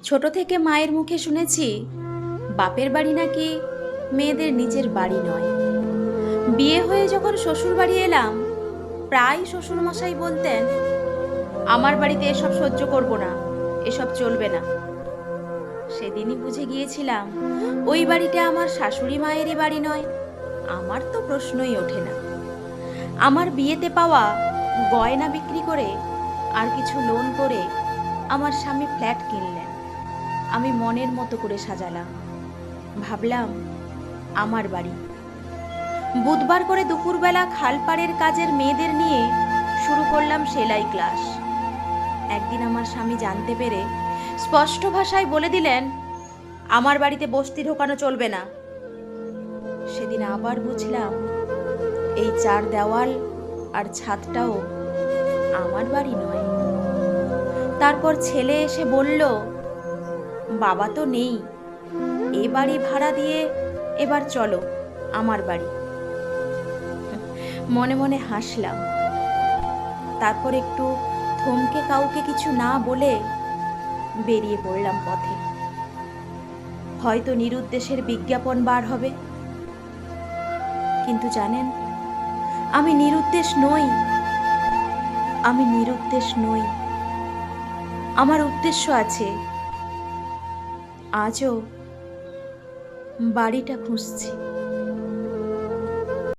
ছোট থেকে মায়ের মুখে শুনেছি বাপের বাড়ি নাকি মেয়েদের নিজের বাড়ি নয়। বিয়ে হয়ে যখন শ্বশুর বাড়ি এলাম, প্রায় শ্বশুরমশাই বলতেন, আমার বাড়িতে এসব সহ্য করব না, এসব চলবে না। সেদিনই বুঝে গিয়েছিলাম ওই বাড়িটা আমার শাশুড়ি মায়েরই বাড়ি নয়। আমার তো প্রশ্নই ওঠে না। আমার বিয়েতে পাওয়া গয়না বিক্রি করে আর কিছু লোন করে আমার স্বামী ফ্ল্যাট কিনলেন। আমি মনের মতো করে সাজালাম, ভাবলাম আমার বাড়ি। বুধবার করে দুপুরবেলা খালপাড়ের কাজের মেয়েদের নিয়ে শুরু করলাম সেলাই ক্লাস। একদিন আমার স্বামী জানতে পেরে স্পষ্ট ভাষায় বলে দিলেন, আমার বাড়িতে বস্তি ঢোকানো চলবে না। সেদিন আবার বুঝলাম এই চার দেওয়াল আর ছাদটাও আমার বাড়ি নয়। তারপর ছেলে এসে বলল, বাবা তো নেই, এ বাড়ি ভাড়া দিয়ে এবার চলো আমার বাড়ি। মনে মনে হাসলাম। তারপর একটু থমকে কাউকে কিছু না বলে বেরিয়ে পড়লাম পথে। হয়তো নিরুদ্দেশের বিজ্ঞাপন বার হবে, কিন্তু জানেন, আমি নিরুদ্দেশ নই। আমি নিরুদ্দেশ নই। আমার উদ্দেশ্য আছে। আজও বাড়িটা খুঁজছি।